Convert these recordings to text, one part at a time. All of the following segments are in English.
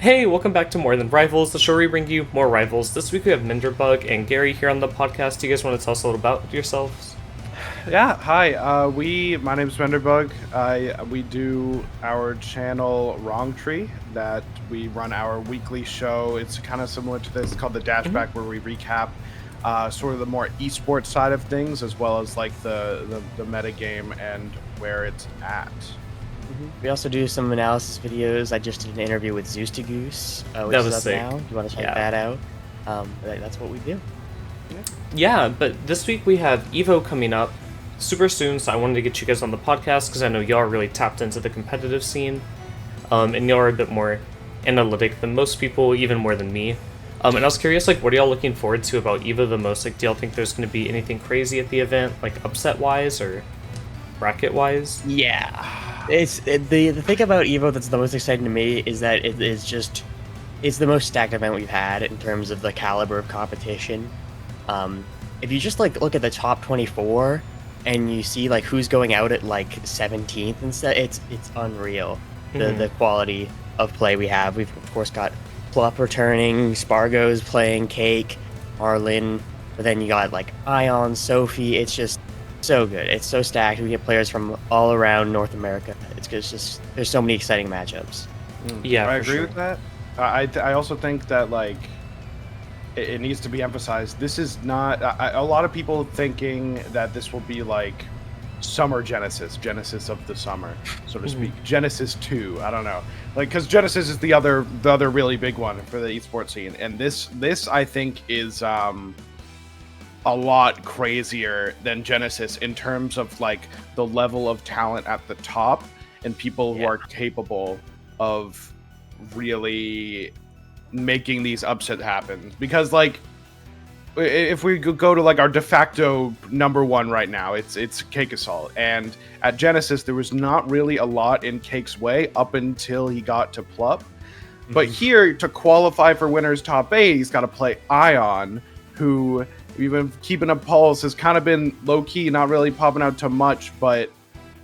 Hey, welcome back to More Than Rivals, the show where we bring you more rivals. This week we have Menderbugg and Gary here on the podcast. Do you guys want to tell us a little about yourselves? Yeah, hi. My name's Menderbugg. We do our channel Wrong Tree that we run our weekly show. It's kind of similar to this. It's called the Dashback, where we recap sort of the more esports side of things, as well as like the meta game and where it's at. We also do some analysis videos. I just did an interview with Zeus to Goose, which is up sick. now. Do you want to check that out? That's what we do. Yeah, but this week we have EVO coming up super soon, so I wanted to get you guys on the podcast because I know y'all are really tapped into the competitive scene, and y'all are a bit more analytic than most people, even more than me. And I was curious, like, what are y'all looking forward to about EVO the most? Like, do y'all think there's going to be anything crazy at the event, like upset-wise or bracket-wise? Yeah. The thing about EVO that's the most exciting to me is that it's the most stacked event we've had in terms of the caliber of competition. If you just like look at the top 24 and you see like who's going out at like 17th and stuff, it's unreal. The quality of play we have. We've of course got Plup returning, Spargo's playing, Cake, Marlin, but then you got like Ion, Sophie. It's just so good. It's so stacked. We get players from all around North America. It's just there's so many exciting matchups. Yeah, I agree with that. I also think that like it needs to be emphasized. This is not a lot of people thinking that this will be like summer Genesis of the summer, so to speak. Genesis 2. I don't know, like because Genesis is the other really big one for the esports scene, and this I think is a lot crazier than Genesis in terms of like the level of talent at the top and people who are capable of really making these upset happen. Because like if we go to like our de facto number one right now, it's Cake Assault, and at Genesis there was not really a lot in Cake's way up until he got to Plup. But here, to qualify for winners top 8, he's got to play Ion, who we've been keeping a pulse, has kind of been low-key, not really popping out too much, but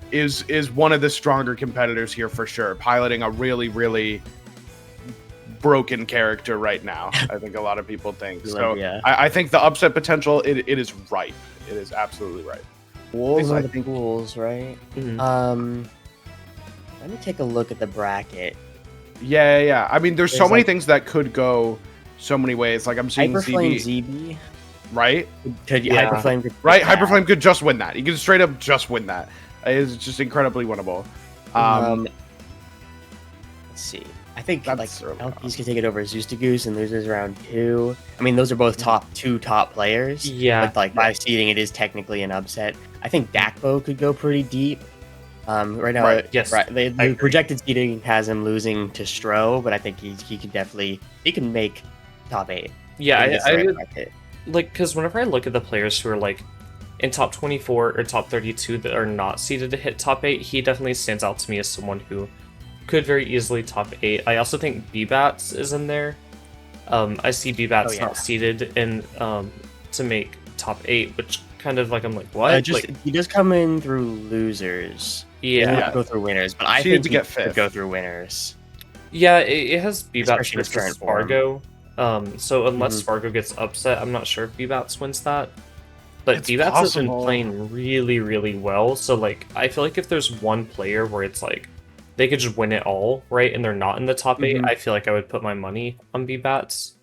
is one of the stronger competitors here for sure, piloting a really, really broken character right now, I think a lot of people think. So yeah. I think the upset potential, it is ripe. It is absolutely ripe. Pools, I think pools, right? Let me take a look at the bracket. Yeah. I mean, there's so many things that could go so many ways. Like I'm seeing Hyperflame ZB. Right? Hyperflame could Hyperflame could just win that. He could straight up just win that. It's just incredibly winnable. Let's see. I think like LPs can take it over Zeus to Goose and loses round 2. I mean, those are both top players. Yeah. But like by seeding, it is technically an upset. I think Dakbo could go pretty deep. Right now, the projected seeding has him losing to Stro, but I think he can make top 8. Yeah, I like, because whenever I look at the players who are like in top 24 or top 32 that are not seeded to hit top 8, he definitely stands out to me as someone who could very easily top 8. I also think B-Bats is in there. I see B-Bats not seeded in to make top 8, which kind of like I'm like, what? He does come in through losers. Yeah, go through winners, but I think he could go through winners. Yeah, it has B-Bats versus Spargo. So unless Spargo gets upset, I'm not sure if B-Bats wins that. But B-Bats has been playing really, really well. So like, I feel like if there's one player where it's like they could just win it all, right, and they're not in the top 8, I feel like I would put my money on B-Bats.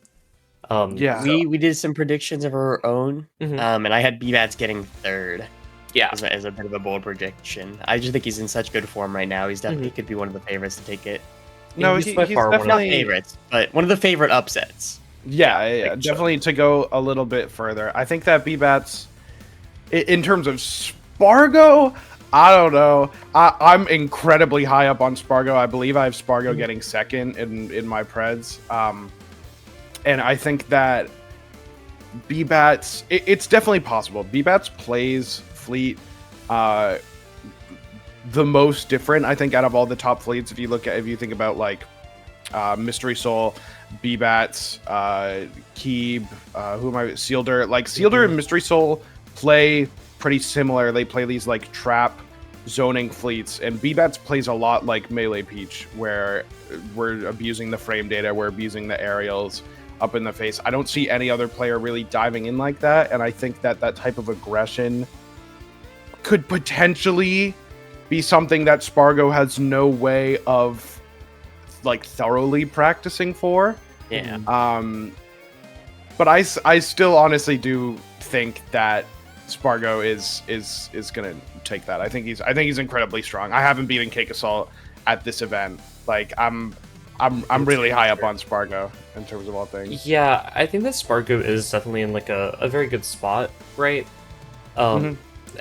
We did some predictions of our own, and I had B-Bats getting 3rd. Yeah, as a bit of a bold prediction. I just think he's in such good form right now. He's definitely could be one of the favorites to take it. No, he's by far one of the favorites, but one of the favorite upsets. Yeah, definitely to go a little bit further. I think that B-Bats, in terms of Spargo, I don't know. I'm incredibly high up on Spargo. I believe I have Spargo getting 2nd in my Preds. And I think that B-Bats, it's definitely possible. B-Bats plays Fleet the most different, I think, out of all the top fleets. If you think about like Mystery Soul, B-Bats, Keeb, Sealder. Like Sealder and Mystery Soul play pretty similar. They play these like trap zoning fleets, and BBATS plays a lot like Melee Peach, where we're abusing the frame data, we're abusing the aerials up in the face. I don't see any other player really diving in like that, and I think that that type of aggression could potentially be something that Spargo has no way of like thoroughly practicing for. Yeah. But I still honestly do think that Spargo is gonna take that. I think he's incredibly strong. I haven't beaten Cake Assault at this event. Like I'm really high up on Spargo in terms of all things. Yeah, I think that Spargo is definitely in like a very good spot, right?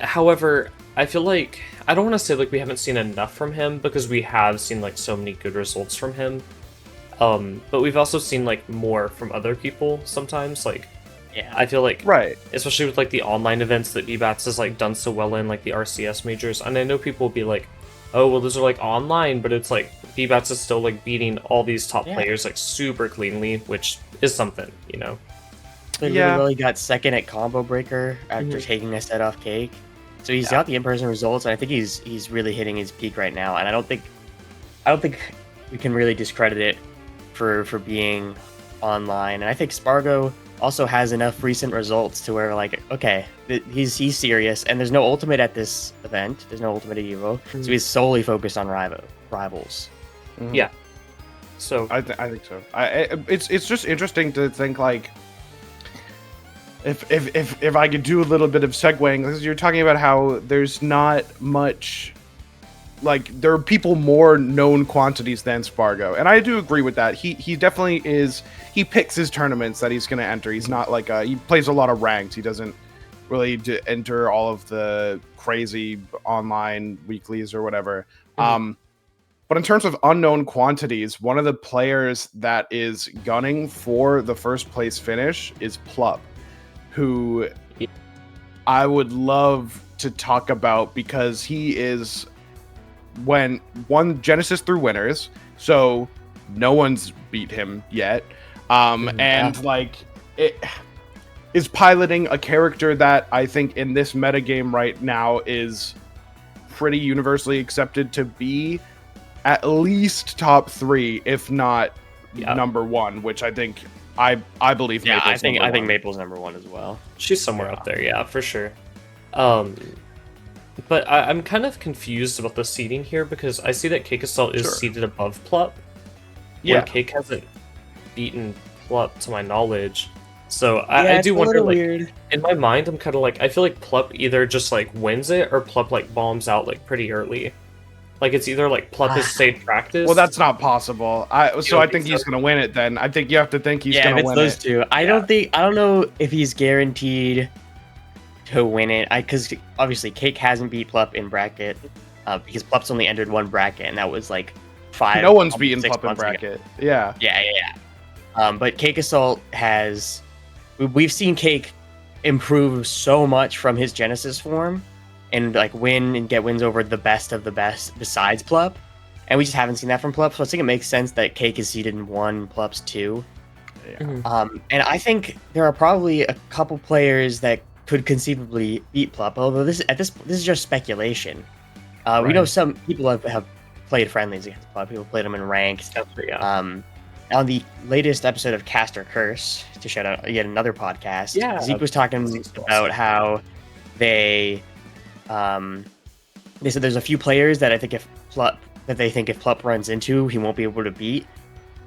However, I feel like I don't want to say like we haven't seen enough from him, because we have seen like so many good results from him. But we've also seen like more from other people sometimes. Like, Yeah. I feel like, Right. especially with like the online events that BBATS has like done so well in, like the RCS majors, and I know people will be like, oh well, those are like online, but it's like BBATS is still like beating all these top players like super cleanly, which is something, you know. But really got second at Combo Breaker after taking a set off Cake. So he's got the in-person results, and I think he's really hitting his peak right now. And I don't think we can really discredit it for being online. And I think Spargo also has enough recent results to where like, okay, he's serious, and there's no ultimate at this event. There's no ultimate at EVO, so he's solely focused on rivals. Yeah. So I think so. It's just interesting to think like if I could do a little bit of segueing, because you're talking about how there's not much, like there are people more known quantities than Spargo, and I do agree with that. He definitely is. He picks his tournaments that he's going to enter. He's not like he plays a lot of ranked. He doesn't really enter all of the crazy online weeklies or whatever. But in terms of unknown quantities, one of the players that is gunning for the first place finish is Plup, who I would love to talk about, because he is won Genesis through winners, so no one's beat him yet. And like it is piloting a character that I think in this metagame right now is pretty universally accepted to be at least top 3, if not number 1, which I think I believe. Yeah, Maple's I think Maple's number 1 as well. she's somewhere up there, yeah, for sure. But I'm kind of confused about the seeding here, because I see that Cake Assault is seated above Plup. Yeah, Cake hasn't beaten Plup to my knowledge. So I do wonder, like, weird. In my mind, I'm kind of like, I feel like Plup either just like wins it, or Plup like bombs out like pretty early. Like it's either like Plup has stayed practice. well, that's not possible. I think he's gonna win it. Then I think you have to think he's gonna win those it. two. I don't know if he's guaranteed to win it. Because obviously Cake hasn't beat Plup in bracket, because Plup's only entered one bracket, and that was like 5. No one's beaten Plup in bracket. Ago. Yeah. But Cake Assault has. We've seen Cake improve so much from his Genesis form, and like win and get wins over the best of the best besides Plup, and we just haven't seen that from Plup. So I think it makes sense that Cake is seeded in 1, Plup's 2. Yeah. And I think there are probably a couple players that could conceivably beat Plup, although this is just speculation. We know some people have played friendlies against Plup. People played them in ranked. On the latest episode of Cast or Curse, to shout out yet another podcast, Zeke was talking about how they said there's a few players that I think if Plup runs into, he won't be able to beat.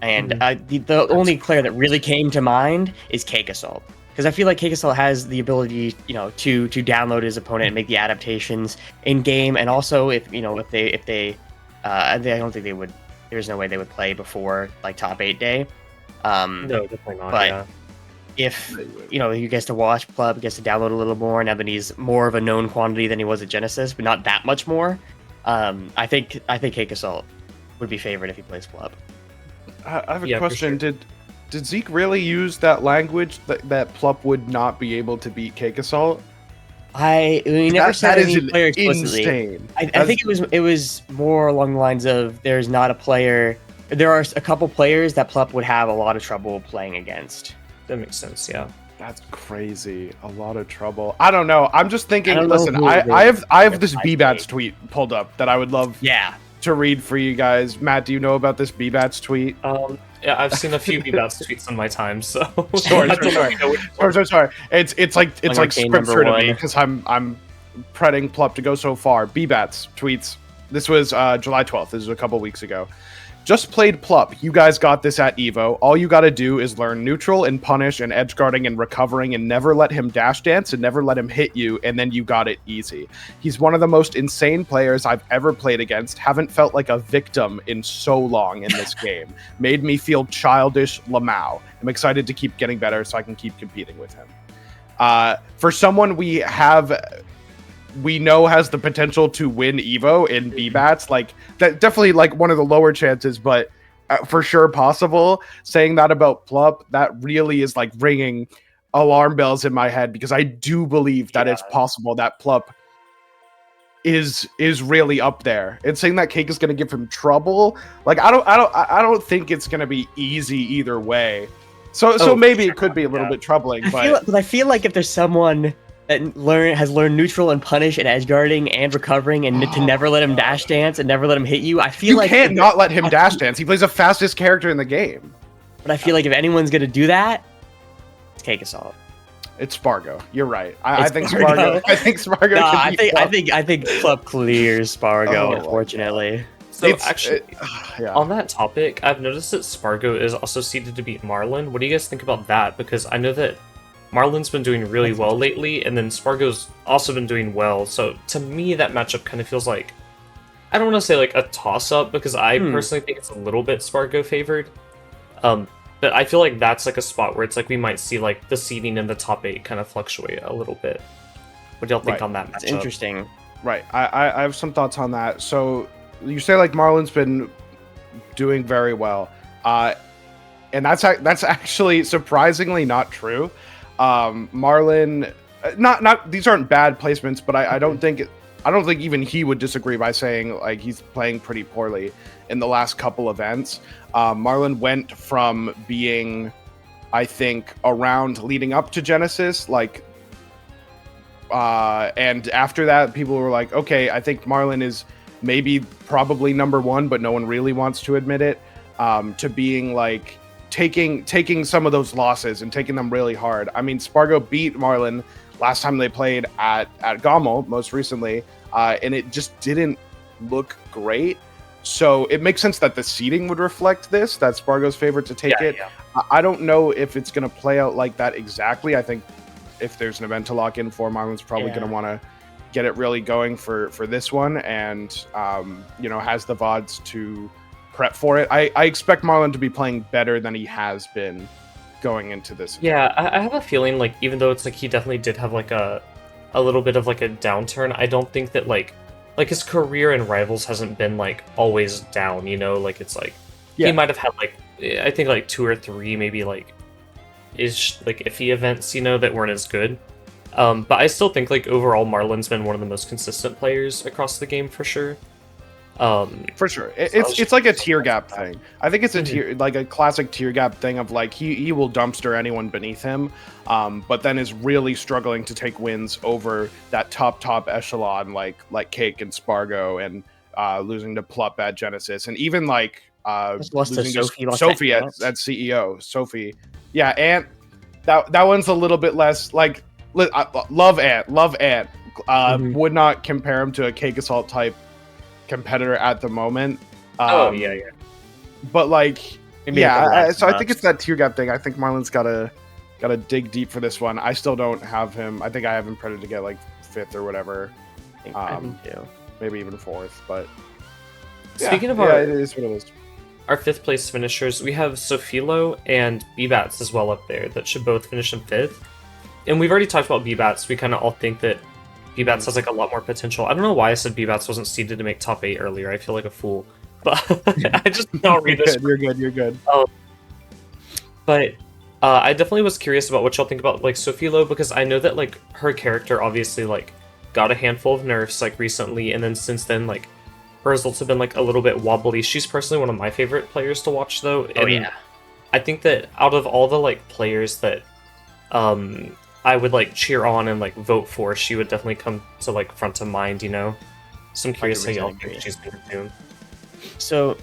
And the only player that really came to mind is Cake Assault, because I feel like Cake Assault has the ability, to download his opponent and make the adaptations in game, and also if they I don't think they would. There's no way they would play before like top 8 day. No, definitely not. But if he gets to watch Plup, he gets to download a little more, now that he's more of a known quantity than he was at Genesis, but not that much more. I think Cake Assault would be favored if he plays Plup. I have a question. Sure. Did Zeke really use that language that Plup would not be able to beat Cake Assault? We never said any player explicitly. Insane. I think it was more along the lines of there's not a player. There are a couple players that Plup would have a lot of trouble playing against. That makes sense, yeah. That's crazy. A lot of trouble. I don't know. I'm just thinking. Listen, who I have this replies BBats me. tweet pulled up that I would love Yeah. to read for you guys. Matt, do you know about this BBats tweet? Yeah, I've seen a few Bebouts tweets in my time, so Sorry. It's like Arcane number scripture to one. me because I'm pretting Plup to go so far. BBats tweets. This was July 12th. This was a couple weeks ago. Just played Plup. You guys got this at EVO. All you gotta do is learn neutral and punish and edge guarding and recovering and never let him dash dance and never let him hit you, and then you got it easy. He's one of the most insane players I've ever played against. Haven't felt like a victim in so long in this game. Made me feel childish Lamau. I'm excited to keep getting better so I can keep competing with him. For someone we know has the potential to win EVO in BBats, like that definitely like one of the lower chances, but for sure possible. Saying that about Plup, that really is like ringing alarm bells in my head because I do believe that it's possible that Plup is really up there. And saying that Cake is going to give him trouble, like I don't think it's going to be easy either way. So maybe it could be a little bit troubling. But I feel like if there's someone that has learned neutral and punish and edge guarding and recovering and to never let him dash dance and never let him hit you, I feel like you can't not let him dash dance. He plays the fastest character in the game. But I feel like if anyone's gonna do that, it's Cake Assault. It's Spargo. You're right. I think Spargo. I think Spargo. No, I think Plup clears Spargo. Oh, unfortunately. So actually, on that topic, I've noticed that Spargo is also seeded to beat Marlin. What do you guys think about that? Because I know that Marlin's been doing really well lately, and then Spargo's also been doing well. So to me, that matchup kind of feels like, I don't want to say like a toss-up, because I personally think it's a little bit Spargo favored. But I feel like that's like a spot where it's like we might see like the seeding in the top 8 kind of fluctuate a little bit. What do y'all think on that matchup? It's interesting. Right. I have some thoughts on that. So you say like Marlin's been doing very well, and that's actually surprisingly not true. Marlin, not these aren't bad placements, but I don't think even he would disagree by saying like he's playing pretty poorly in the last couple events. Marlin went from being, I think, around leading up to Genesis, like, and after that, people were like, okay, I think Marlin is maybe probably number 1, but no one really wants to admit it, to being like taking some of those losses and taking them really hard. I mean, Spargo beat Marlin last time they played at Gommel most recently, and it just didn't look great. So it makes sense that the seeding would reflect this, that Spargo's favorite to take it. Yeah. I don't know if it's going to play out like that exactly. I think if there's an event to lock in for, Marlin's probably going to want to get it really going for this one, and has the VODs to prep for it. I expect Marlin to be playing better than he has been going into this event. Yeah, I have a feeling like even though it's like he definitely did have like a little bit of like a downturn, I don't think that like his career in Rivals hasn't been like always down, like it's like he might have had like I think like 2 or 3 maybe like iffy events, that weren't as good. But I still think like overall Marlin's been one of the most consistent players across the game for sure. For sure, it's like a tier gap thing. I think it's a tier, like a classic tier gap thing of like he will dumpster anyone beneath him, but then is really struggling to take wins over that top echelon like Cake and Spargo, and losing to Plup at Genesis, and even like losing to Sophie at CEO. Sophie, yeah, Ant. That one's a little bit less like love Ant. Would not compare him to a Cake Assault type competitor at the moment. But like, so I think it's that tier gap thing. I think Marlin's gotta dig deep for this one. I still don't have him. I think I have him predicted to get like 5th or whatever. Maybe even 4th. But speaking of it is what it is. Our 5th place finishers, we have Sophilo and BBats as well up there that should both finish in 5th. And we've already talked about BBats. We kind of all think that BBats has like a lot more potential. I don't know why I said BBats wasn't seeded to make top 8 earlier. I feel like a fool, but I just don't read this. You're good. But I definitely was curious about what y'all think about like Sophilo, because I know that like her character obviously like got a handful of nerfs like recently, and then since then like her results have been like a little bit wobbly. She's personally one of my favorite players to watch though. And I think that out of all the like players that I would like cheer on and like vote for, she would definitely come to like front of mind, you know. So I'm curious how y'all 100% think agree. she's gonna do. So,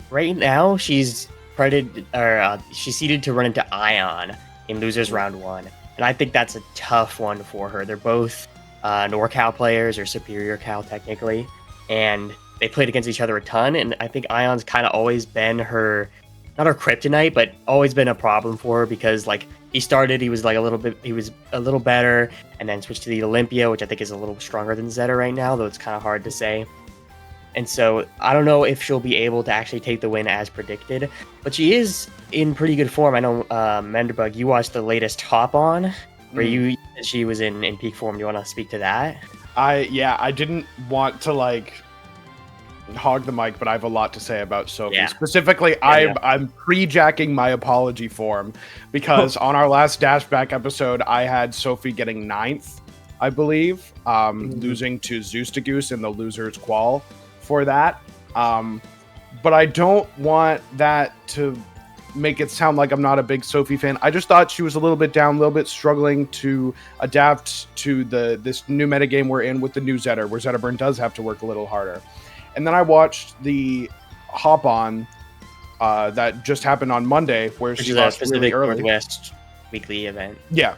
right now she's she's seeded to run into Ion in losers round 1, and I think that's a tough one for her. They're both NorCal players, or Superior Cal technically, and they played against each other a ton. And I think Ion's kind of always been her, not her kryptonite, but always been a problem for her because like he was a little better, and then switched to the Olympia, which I think is a little stronger than Zeta right now, though it's kind of hard to say. And so I don't know if she'll be able to actually take the win as predicted, but she is in pretty good form. I know, Menderbugg, you watched the latest Hop On, where she was in peak form. Do you want to speak to that? I didn't want to like hog the mic, but I have a lot to say about Sophie. Yeah. Specifically, I'm pre-jacking my apology form because on our last Dashback episode, I had Sophie getting 9th, I believe, losing to Zeus to Goose in the losers qual for that. But I don't want that to make it sound like I'm not a big Sophie fan. I just thought she was a little bit down, a little bit struggling to adapt to this new metagame we're in with the new Zeta, where Zeta Burn does have to work a little harder. And then I watched the Hop On that just happened on Monday, where she lost really early. Northwest weekly event. Yeah,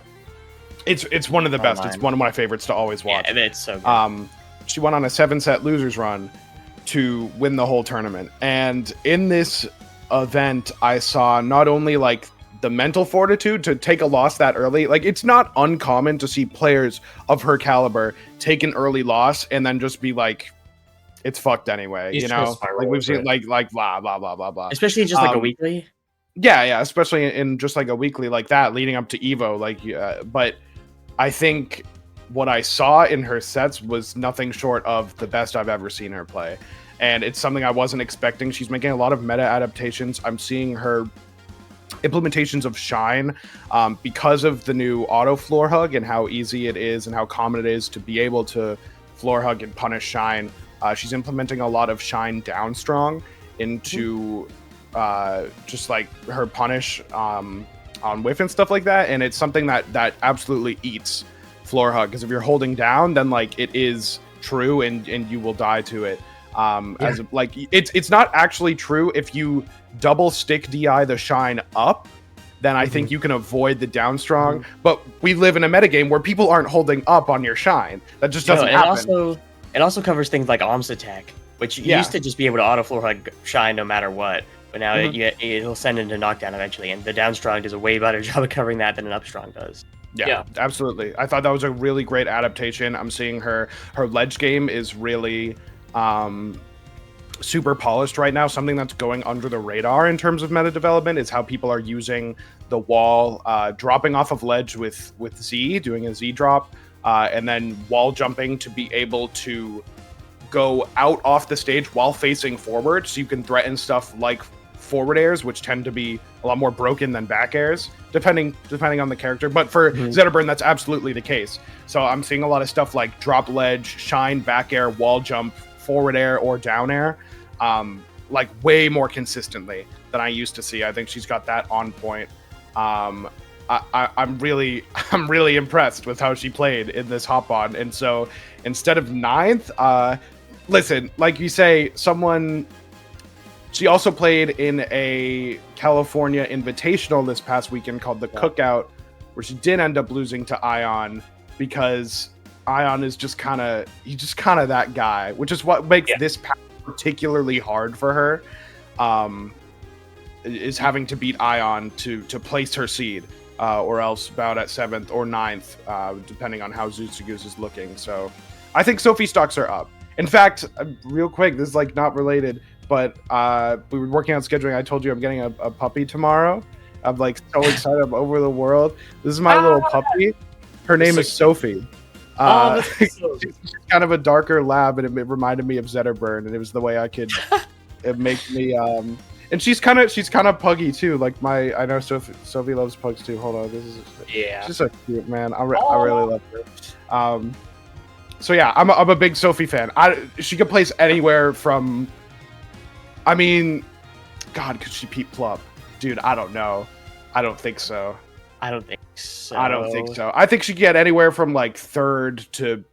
it's one of the best. It's one of my favorites to always watch. Yeah, it's so good. She went on a 7-set losers run to win the whole tournament. And in this event, I saw not only like the mental fortitude to take a loss that early. Like, it's not uncommon to see players of her caliber take an early loss and then just be like, it's fucked anyway, you know? Like, we've seen like blah blah blah blah blah. Especially just like a weekly. Yeah, especially in just like a weekly like that leading up to EVO. Like, but I think what I saw in her sets was nothing short of the best I've ever seen her play. And it's something I wasn't expecting. She's making a lot of meta adaptations. I'm seeing her implementations of Shine because of the new auto floor hug and how easy it is and how common it is to be able to floor hug and punish Shine. She's implementing a lot of Shine down strong into just like her punish on whiff and stuff like that. And it's something that absolutely eats floor hug, because if you're holding down, then like it is true and you will die to it. As like it's not actually true if you double stick DI the Shine up, then I think you can avoid the down strong. But we live in a metagame where people aren't holding up on your Shine. That just doesn't happen. It also covers things like Om's attack, which used to just be able to auto floor hug Shine no matter what. But now it'll send into knockdown eventually, and the down strong does a way better job of covering that than an up strong does. Yeah, absolutely. I thought that was a really great adaptation. I'm seeing her ledge game is really super polished right now. Something that's going under the radar in terms of meta development is how people are using the wall, dropping off of ledge with Z, doing a Z drop, and then wall jumping to be able to go out off the stage while facing forward, so you can threaten stuff like forward airs, which tend to be a lot more broken than back airs, depending on the character. But for Zeta Burn, that's absolutely the case. So I'm seeing a lot of stuff like drop ledge, Shine, back air, wall jump, forward air, or down air, like way more consistently than I used to see. I think she's got that on point. I'm really impressed with how she played in this hop on. And so instead of 9th, listen, like you say, she also played in a California Invitational this past weekend called the Cookout, where she did end up losing to Ion because Ion is just kind of that guy, which is what makes this path particularly hard for her. Is having to beat Ion to place her seed, or else bout at 7th or 9th, depending on how Zeus Goose is looking. So I think Sophie stocks are up. In fact, real quick, this is like not related, but we were working on scheduling. I told you I'm getting a puppy tomorrow. I'm like so excited. I'm over the world. This is my little puppy. Her name is Sophie. She's kind of a darker lab, and it reminded me of Zeta Burn, and it was the way I could make me. And she's kind of puggy too. Like I know Sophie loves pugs too. Hold on, she's so cute, man. I really love her. So yeah, I'm a big Sophie fan. She can place anywhere from. I mean, God, could she beat Plup? Dude, I don't know. I don't think so. I don't think so. I don't think so. I think she could get anywhere from like 3rd to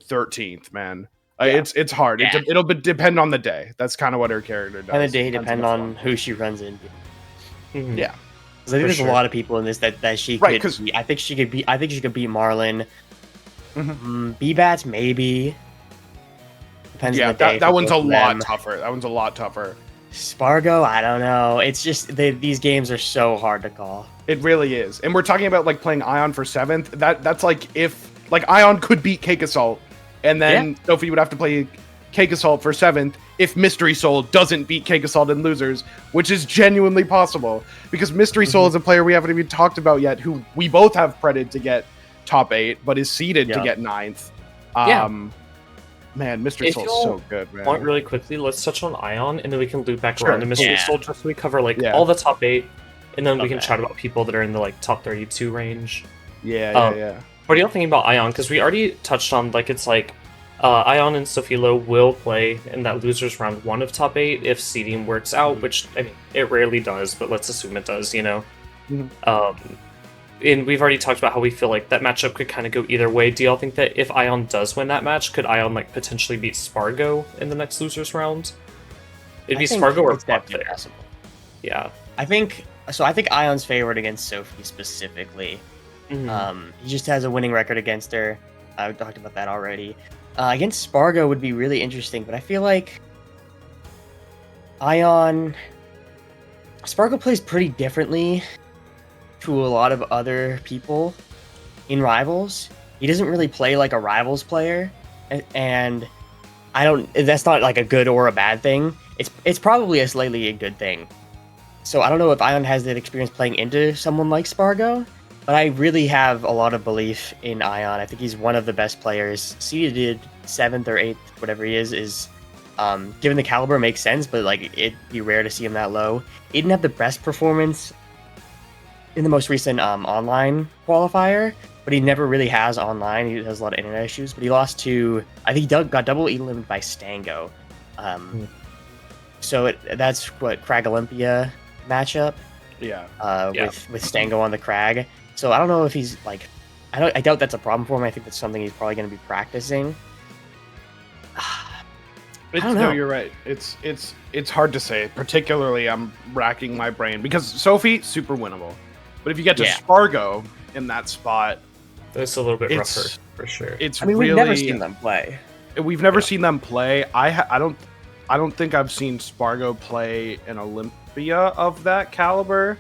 13th, man. Yeah. It's hard. Yeah. It'll depend on the day. That's kind of what her character does. And the day Depends depend the on form. who she runs into. Mhm. Yeah. Because I think For there's sure. a lot of people in this that she Right, could. 'cause- I think she could beat. I think she could beat Marlin. Mhm. B-Bats maybe. Depends Yeah, on the day. that for one's a both of lot them. tougher. That one's a lot tougher. Spargo, I don't know. It's just these games are so hard to call. It really is. And we're talking about like playing Ion for 7th. That's like if like Ion could beat Cake Assault, and then Sophie would have to play Cake Assault for 7th if Mystery Soul doesn't beat Cake Assault in losers, which is genuinely possible. Because Mystery Soul is a player we haven't even talked about yet, who we both have predded to get top 8, but is seeded to get 9th. Man, Mystery If Soul's you'll so good, man. Want really quickly, let's touch on Ion, and then we can loop back Sure. around to Mystery Yeah. Soul just so we cover like Yeah. all the top 8, and then we can Okay. chat about people that are in the like top 32 range. Yeah. What are y'all thinking about Ion? Because we already touched on like it's like Ion and Sophilo will play in that losers round 1 of top 8 if seeding works out, which I mean it rarely does, but let's assume it does, you know. Mhm. And we've already talked about how we feel like that matchup could kind of go either way. Do y'all think that if Ion does win that match, could Ion like potentially beat Spargo in the next losers round? It'd be I think Spargo or it's Plup definitely there. possible. Yeah. I think so. I think Ion's favored against Sophie specifically. Mhm. He just has a winning record against her. I talked about that already. Against Spargo would be really interesting, but I feel like Spargo plays pretty differently to a lot of other people in Rivals. He doesn't really play like a Rivals player, and that's not like a good or a bad thing. It's probably a slightly a good thing. So I don't know if Ion has that experience playing into someone like Spargo, but I really have a lot of belief in Ion. I think he's one of the best players. Seeded 7th or 8th, whatever he is given the caliber makes sense, but like it'd be rare to see him that low. He didn't have the best performance in the most recent online qualifier, but he never really has online. He has a lot of internet issues, but he lost to, I think he got double eliminated by Stango. So that's what Crag Olympia matchup Yeah. with Stango on the Crag. So I don't know if he's like, I doubt that's a problem for him. I think that's something he's probably going to be practicing. I don't know. No, you're right. It's hard to say. Particularly, I'm racking my brain because Sophie super winnable, but if you get to Spargo in that spot, That's a little bit It's- rougher for sure. it's I mean, really we've never seen them play. We've never seen them play. I don't think I've seen Spargo play an Olympia of that caliber.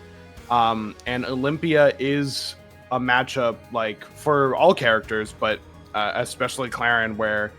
And Olympia is a matchup like for all characters, but especially Claren, where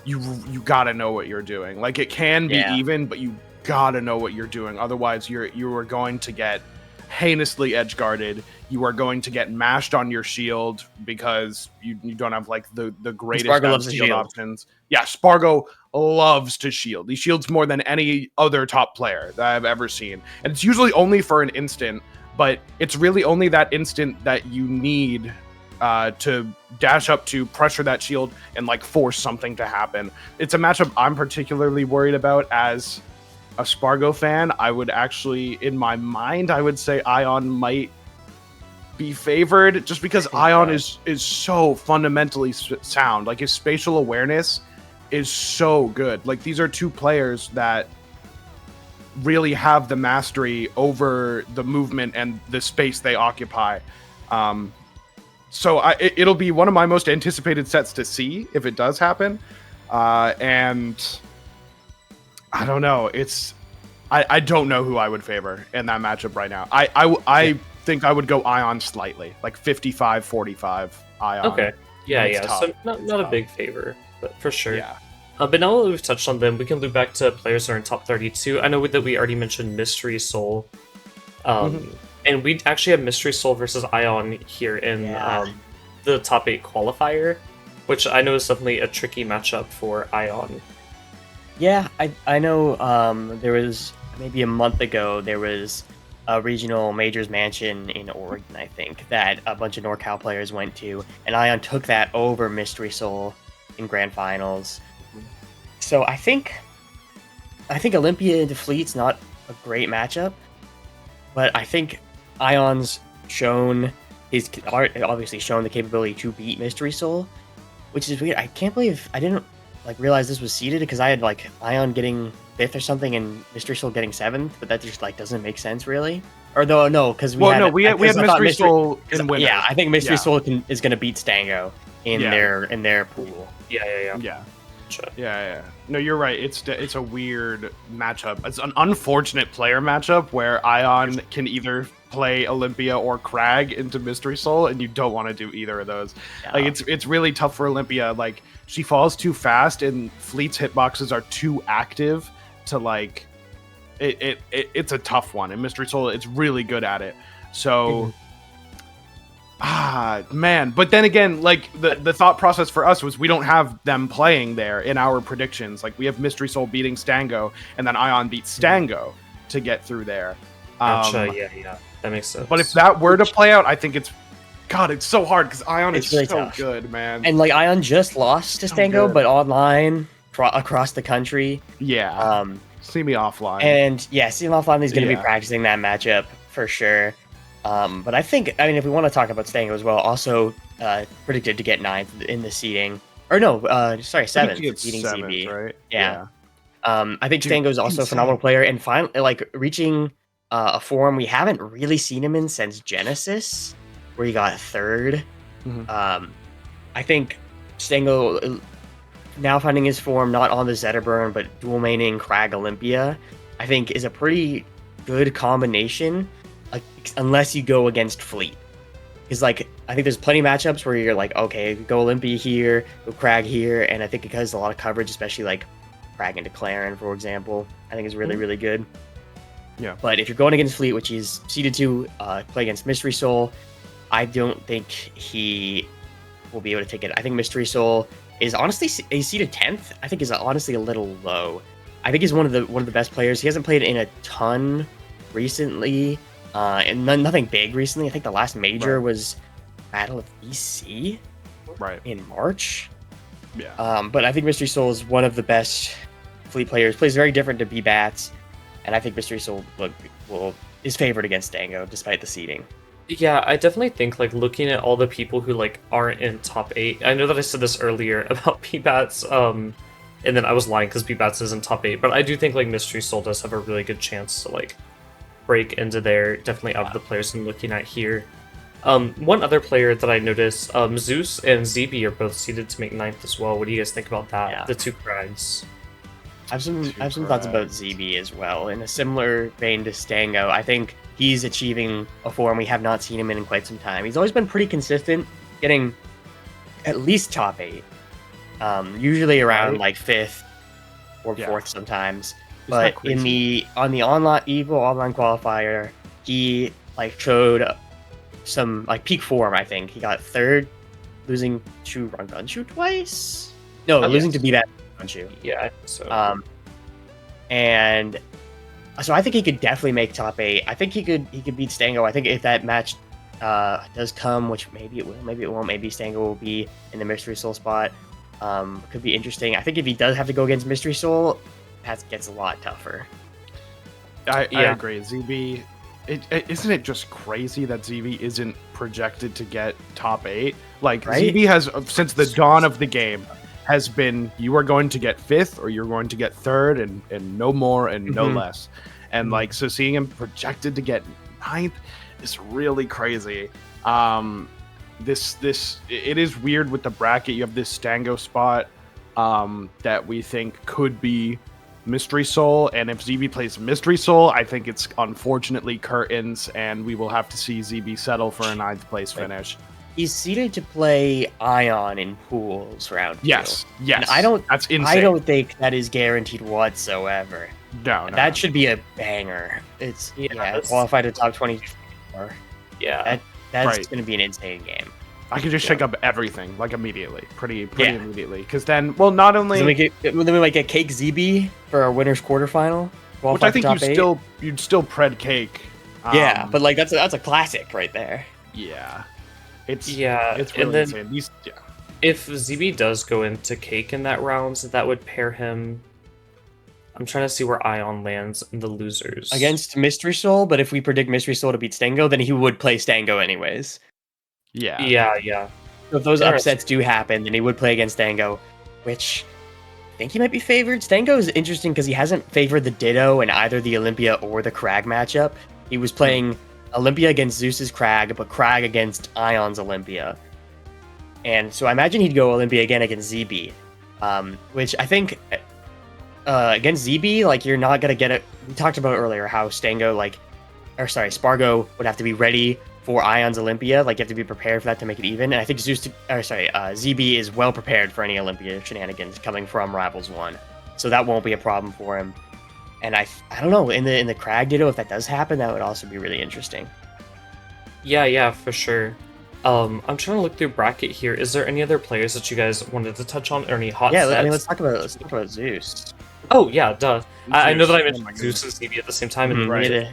you gotta know what you're doing. Like it can be even, but you gotta know what you're doing. Otherwise, you are going to get heinously edge guarded. You are going to get mashed on your shield because you don't have like the greatest Spargo loves to shield shield. options. Yeah, Spargo loves to shield. He shields more than any other top player that I've ever seen. And it's usually only for an instant, but it's really only that instant that you need to dash up to pressure that shield and like force something to happen. It's a matchup I'm particularly worried about as a Spargo fan. I would actually, in my mind, I would say Ion might be favored just because Ion is so fundamentally sound. Like his spatial awareness is so good. Like these are two players that really have the mastery over the movement and the space they occupy. So it'll be one of my most anticipated sets to see if it does happen. And I don't know. I don't know who I would favor in that matchup right now. I think I would go Ion slightly, like 55-45 Ion. Okay. Yeah, It's yeah. tough. So not a tough. big favor, but for sure. Yeah. But now that we've touched on them, we can loop back to players that are in top 32. I know that we already mentioned Mystery Soul. And we actually have Mystery Soul versus Ion here in the top 8 qualifier, which I know is definitely a tricky matchup for Ion. Yeah, I know there was maybe a month ago, there was a regional majors mansion in Oregon, I think, that a bunch of NorCal players went to, and Ion took that over Mystery Soul in grand finals. So I think Olympia into Fleet's not a great matchup, but I think Ion's shown he's obviously shown the capability to beat Mystery Soul, which is weird. I can't believe I didn't like realize this was seeded because I had like Ion getting 5th or something and Mystery Soul getting 7th, but that just like doesn't make sense really. Or though no, because we had Mystery Soul in winner. Yeah, I think Mystery Soul is going to beat Stango in their pool. Yeah. No, you're right. It's a weird matchup. It's an unfortunate player matchup where Ion can either play Olympia or Crag into Mystery Soul, and you don't want to do either of those. Yeah. Like it's really tough for Olympia. Like she falls too fast, and Fleet's hitboxes are too active to like. It's a tough one, and Mystery Soul it's really good at it. So. Man, but then again, like the thought process for us was we don't have them playing there in our predictions. Like we have Mystery Soul beating Stango, and then Ion beats Stango to get through there. Gotcha. Yeah, that makes sense. But if that were to play out, I think it's so hard because Ion is really so good, man. And like Ion just lost to Stango, but online across the country. Yeah. See me offline. And yeah, see him offline. He's going to be practicing that matchup for sure. But I mean, if we want to talk about Stango as well, also predicted to get 9th in the seeding. Or no, 7th, beating ZB. Right? Yeah. I think Stango is also a phenomenal player, and finally, like, reaching a form we haven't really seen him in since Genesis, where he got 3rd. Mm-hmm. I think Stango, now finding his form not on the Zetterburn, but dual maining Crag Olympia, I think is a pretty good combination. Unless you go against Fleet, because like I think there's plenty of matchups where you're like, okay, go Olympia here, go Crag here, and I think it has a lot of coverage, especially like Crag into Claren, for example. I think is really good. Yeah. But if you're going against Fleet, which he's seeded to play against Mystery Soul, I don't think he will be able to take it. I think Mystery Soul is honestly he's seeded 10th. I think is honestly a little low. I think he's one of the best players. He hasn't played in a ton recently. And nothing big recently. I think the last major was Battle of BC, in March. Yeah. But I think Mystery Soul is one of the best Fleet players. Plays very different to B-Bats, and I think Mystery Soul is favored against Stango despite the seeding. Yeah, I definitely think like looking at all the people who like aren't in top 8. I know that I said this earlier about B-Bats, and then I was lying because B-Bats isn't top 8. But I do think like Mystery Soul does have a really good chance to like break into there, definitely out of the players I'm looking at here. One other player that I noticed, Zeus and ZB are both seeded to make 9th as well. What do you guys think about that? Yeah. The 2 Crags. I have some thoughts about ZB as well. In a similar vein to Stango, I think he's achieving a form we have not seen him in quite some time. He's always been pretty consistent, getting at least top 8. Usually around like 5th or 4th sometimes. But on the online EVO online qualifier, he like showed some like peak form. I think he got 3rd, losing to Rangunshu twice. No, losing to B-Bat Rangunshu. Yeah, I think so. And so I think he could definitely make top 8. I think he could beat Stango. I think if that match does come, which maybe it will, maybe it won't. Maybe Stango will be in the Mystery Soul spot. Could be interesting. I think if he does have to go against Mystery Soul, that gets a lot tougher. I agree. ZB, isn't it just crazy that ZB isn't projected to get top 8? Like ZB has, since the dawn of the game, has been you are going to get 5th or you're going to get 3rd and no more and no less. And like so, seeing him projected to get 9th is really crazy. It is weird with the bracket. You have this Stango spot that we think could be Mystery Soul, and if ZB plays Mystery Soul, I think it's unfortunately curtains, and we will have to see ZB settle for a 9th place finish. He's seeded to play Ion in pools round 2. Yes. And that's insane. I don't think that is guaranteed whatsoever. No. That should be a banger. It's qualified to top 24. Yeah. That's going to be an insane game. I could just shake up everything like immediately, pretty immediately. Because then, well, not only then we might get Cake ZB for our winners quarterfinal, which I think you'd still pred Cake. But like that's a classic right there. Yeah, it's and really insane. If ZB does go into Cake in that round, that would pair him. I'm trying to see where Ion lands in the losers against Mystery Soul. But if we predict Mystery Soul to beat Stango, then he would play Stango anyways. Yeah. So if those Interesting. upsets do happen, then he would play against Stango, which I think he might be favored. Stango is interesting because he hasn't favored the Ditto in either the Olympia or the Crag matchup. He was playing Olympia against Zeus's Crag, but Crag against Ion's Olympia. And so I imagine he'd go Olympia again against ZB, which I think against ZB, like, you're not going to get it. We talked about earlier how Spargo would have to be ready for Ion's Olympia. Like, you have to be prepared for that to make it even. And I think ZB is well prepared for any Olympia shenanigans coming from Rivals 1. So that won't be a problem for him. And I don't know, in the Crag Ditto, if that does happen, that would also be really interesting. Yeah, for sure. I'm trying to look through bracket here. Is there any other players that you guys wanted to touch on, or any hot sets? I mean, let's talk about Zeus. Oh yeah, duh. I know that I Zeus. mentioned Zeus and Stevie at the same time, and Mhm. Right.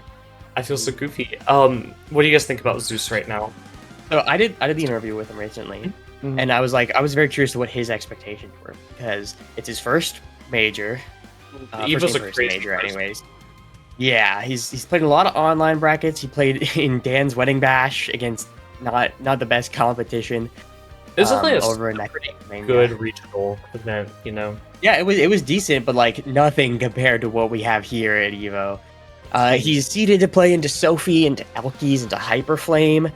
I feel so goofy. What do you guys think about Zeus right now? So I did the interview with him recently, Mhm. and I was very curious to what his expectations were, because it's his first major. EVO's first a in-person crazy major, person. anyways. Yeah, he's played a lot of online brackets. He played in Dan's Wedding Bash against not the best competition. It was definitely over in a that pretty thing, good yeah. regional event, you know. Yeah, it was decent, but like nothing compared to what we have here at EVO. He's seeded to play into Sophie, into Elkies, into Hyperflame,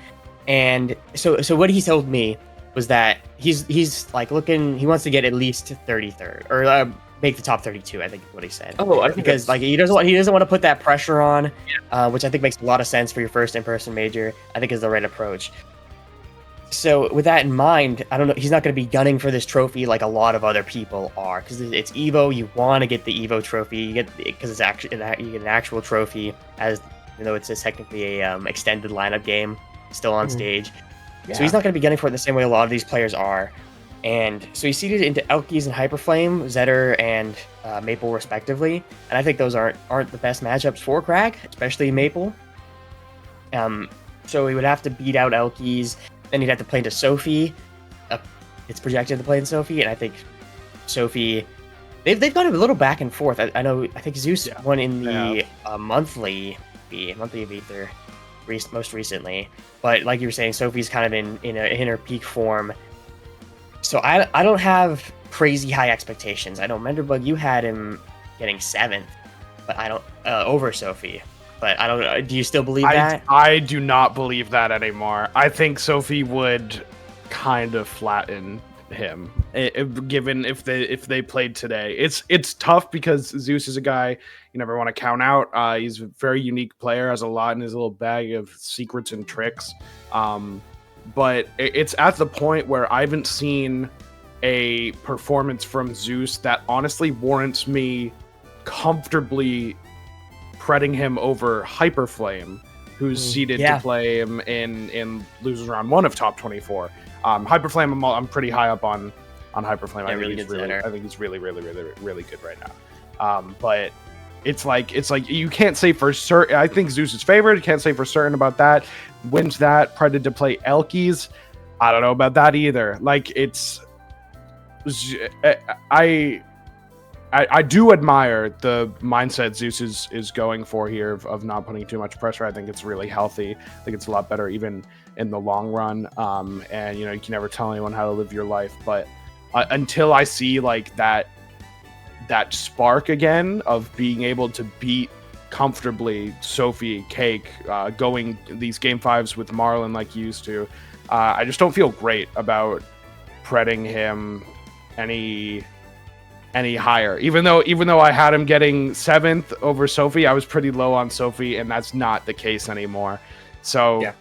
and so what he told me was that he's like looking. He wants to get at least 33rd or make the top 32. I think is what he said. Oh, I think Because that's- like he doesn't want to put that pressure on, which I think makes a lot of sense for your first in-person major. I think is the right approach. So with that in mind, I don't know. He's not going to be gunning for this trophy like a lot of other people are, because it's EVO. You want to get the EVO trophy. You get because it's actually you get an actual trophy, as even though it's technically a extended lineup game still on stage. So he's not going to be gunning for it the same way a lot of these players are. And so he's seeded into Elkies and Hyperflame, Zetter and Maple respectively. And I think those aren't the best matchups for Crag, especially Maple. So he would have to beat out Elkies. Then he'd have to play into Sophie. It's projected to play in Sophie, and I think Sophie. They've gone a little back and forth. I think Zeus won in the monthly of Aether most recently, but like you were saying, Sophie's kind of in her peak form. So I don't have crazy high expectations. I know Menderbugg, you had him getting 7th, but I don't over Sophie. But I don't know. Do you still believe that? I do not believe that anymore. I think Sophie would kind of flatten him, given if they played today. It's tough because Zeus is a guy you never want to count out. He's a very unique player, has a lot in his little bag of secrets and tricks. But it's at the point where I haven't seen a performance from Zeus that honestly warrants me comfortably predding him over Hyperflame, who's seeded to play him in losers round 1 of top 24. Hyperflame, I'm pretty high up on Hyperflame. Yeah, I think he's really good right now. But it's like you can't say for certain. I think Zeus is favored. You can't say for certain about that. Wins that, predded to play Elkies. I don't know about that either. Like I do admire the mindset Zeus is going for here of not putting too much pressure. I think it's really healthy. I think it's a lot better even in the long run. And you can never tell anyone how to live your life, but until I see like that spark again of being able to beat comfortably Sophie, Cake, going these game 5s with Marlin like he used to, I just don't feel great about predding him any higher. Even though I had him getting 7th over Sophie, I was pretty low on Sophie, and that's not the case anymore. So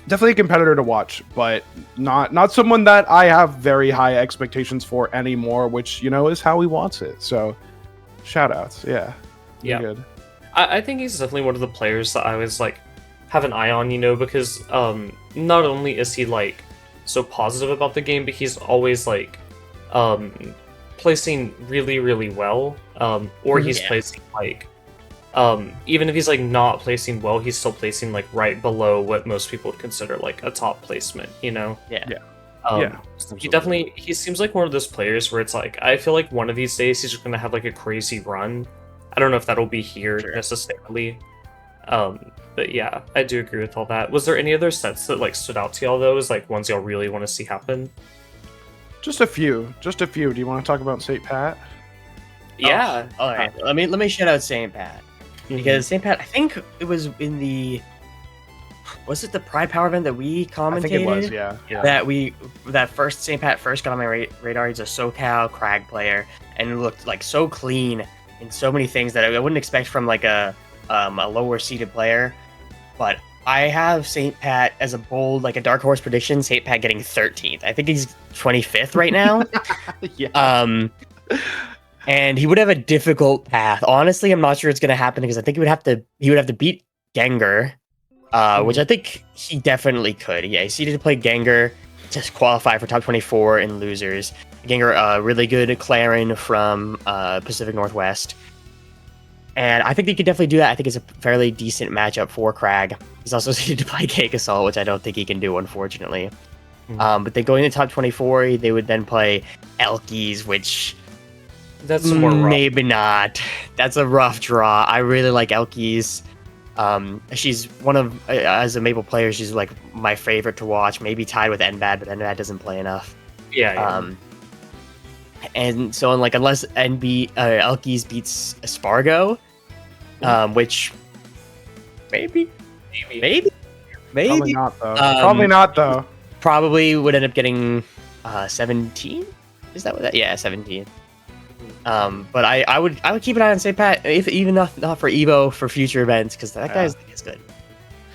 definitely a competitor to watch, but not someone that I have very high expectations for anymore, which is how he wants it. So shout outs. Yeah. Good. I think he's definitely one of the players that I always like have an eye on, because not only is he like so positive about the game, but he's always like placing really, really well. Or he's placing like even if he's like not placing well, he's still placing like right below what most people would consider like a top placement, He seems like one of those players where it's like, I feel like one of these days he's just gonna have like a crazy run. I don't know if that'll be here necessarily. But yeah, I do agree with all that. Was there any other sets that like stood out to y'all though, as like ones y'all really want to see happen? Just a few. Do you want to talk about St. Pat? Yeah. All right. Let me shout out St. Pat because St. Pat. I think it was in the. Was it the Pride Power event that we commentated? I think it was. Yeah. That first St. Pat first got on my radar. He's a SoCal Crag player and it looked like so clean in so many things that I wouldn't expect from like a lower seeded player. But I have St. Pat as a bold, like a dark horse prediction. St. Pat getting 13th. I think he's 25th right now. Yeah. And he would have a difficult path. Honestly, I'm not sure it's going to happen because I think he would have to beat Gengar, which I think he definitely could. Yeah, he's seeded to play Gengar to qualify for top 24 in losers. Gengar, really good Clarin from Pacific Northwest. And I think he could definitely do that. I think it's a fairly decent matchup for Crag. He's also seeded to play Cake Assault, which I don't think he can do, unfortunately. But then going into top 24, they would then play Elkies, which... That's more rough. Maybe not. That's a rough draw. I really like Elkies. She's one of, as a Maple player, she's like my favorite to watch. Maybe tied with Envad, but Envad doesn't play enough. Yeah. And so, unless Elkies beats Spargo, which maybe. Probably not though. Probably would end up getting 17. Is that what that? Yeah, 17. But I would keep an eye on St. Pat, if even not for EVO, for future events, because that guy's good.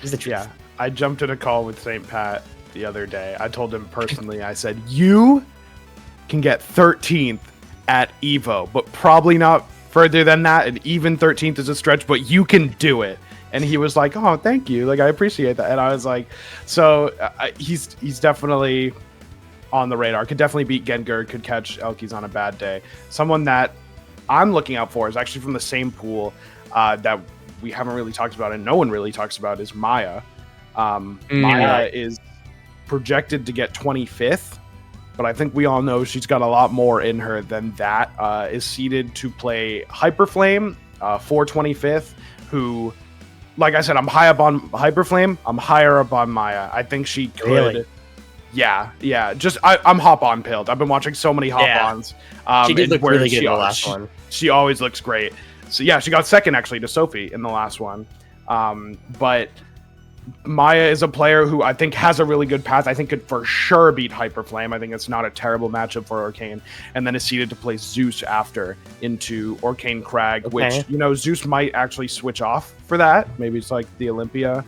He's the truth. Yeah, I jumped in a call with St. Pat the other day. I told him personally, I said, you can get 13th at EVO, but probably not further than that, and even 13th is a stretch, but you can do it. And he was like, oh, thank you. Like, I appreciate that. And I was like, so he's definitely... on the radar. Could definitely beat Gengar, could catch Elkies on a bad day. Someone that I'm looking out for is actually from the same pool that we haven't really talked about and no one really talks about is Maya. Maya is projected to get 25th, but I think we all know she's got a lot more in her than that. Is seeded to play Hyperflame for 25th, who, like I said, I'm high up on Hyperflame. I'm higher up on Maya. I think she could... Really? Yeah. Just I'm hop-on pilled. I've been watching so many hop-ons. She did look really good in the last one. She always looks great. So yeah, she got second actually to Sophie in the last one. But Maya is a player who I think has a really good path. I think could for sure beat Hyperflame. I think it's not a terrible matchup for Arcane. And then is seeded to play Zeus after into Arcane Crag, which, Zeus might actually switch off for that. Maybe it's like the Olympia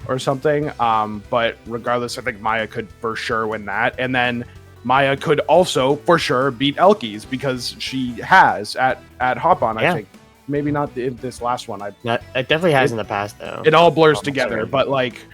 or something. But regardless, I think Maya could for sure win that. And then Maya could also for sure beat Elkies because she has at Hop-On, I think. Maybe not in this last one. It definitely has in the past, though. It all blurs together, but like...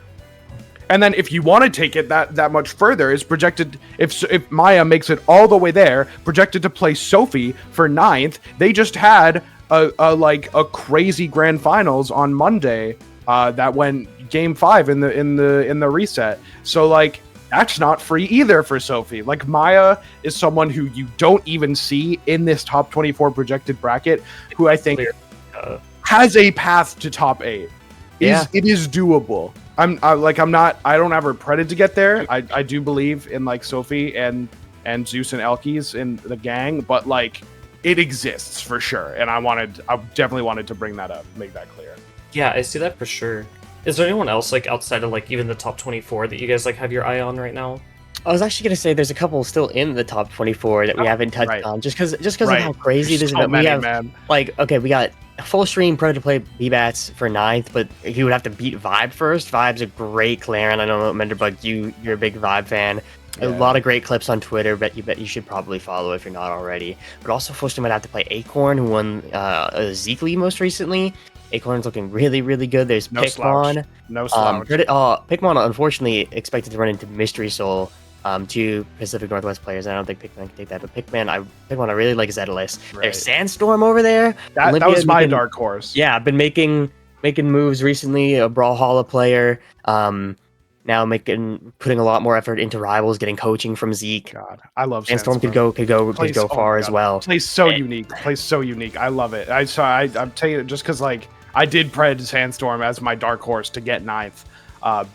And then if you want to take it that much further, is projected... If Maya makes it all the way there, projected to play Sophie for 9th, they just had a crazy grand finals on Monday that went Game 5 in the reset. So like that's not free either for Sophie. Like Maya is someone who you don't even see in this top 24 projected bracket, who I think has a path to top 8. It is doable. I don't have her predded to get there. I do believe in like Sophie and Zeus and Elkies in the gang, but like it exists for sure. And I definitely wanted to bring that up, make that clear. Yeah, I see that for sure. Is there anyone else like outside of like even the top 24 that you guys like have your eye on right now? I was actually gonna say there's a couple still in the top 24 that we haven't touched on, just because of how crazy this event. We have we got a full stream pro to play B-Bats for 9th, but he would have to beat Vibe first. Vibe's a great Clarin. I know Menderbugg, you're a big Vibe fan. A lot of great clips on Twitter. Bet you should probably follow if you're not already. But also full stream might have to play Acorn, who won Zeekly most recently. Acorn's looking really, really good. There's Pikmon. No slouch. Pikmon, unfortunately, expected to run into Mystery Soul, 2 Pacific Northwest players. I don't think Pikmon can take that, but Pikmon, I really like Zedalus. Right. There's Sandstorm over there. That was my dark horse. Yeah, I've been making moves recently. A Brawlhalla player. Now putting a lot more effort into rivals, getting coaching from Zeke. God, I love Sandstorm. Could go far as well. Plays so unique. I love it. I'm telling you, just because like I did pred Sandstorm as my dark horse to get 9th.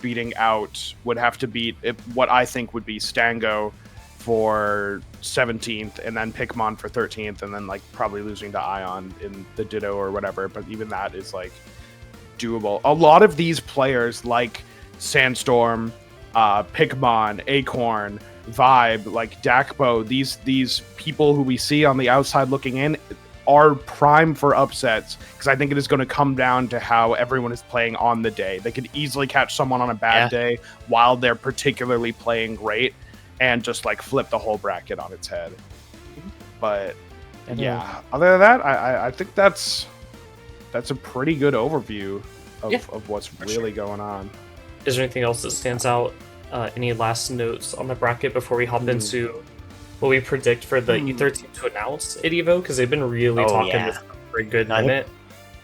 Beating out would have to beat what I think would be Stango for 17th, and then Pikmon for 13th, and then like probably losing to Ion in the Ditto or whatever. But even that is like doable. A lot of these players like Sandstorm, Pikmon, Acorn, Vibe, like Dakbo, these people who we see on the outside looking in are prime for upsets, because I think it is going to come down to how everyone is playing on the day. They could easily catch someone on a bad day while they're particularly playing great and just like flip the whole bracket on its head. But yeah, other than that, I think that's a pretty good overview of what's really going on. Is there anything else that stands out? Any last notes on the bracket before we hop into what we predict for the Aether team to announce at EVO? Because they've been really talking this for a good minute.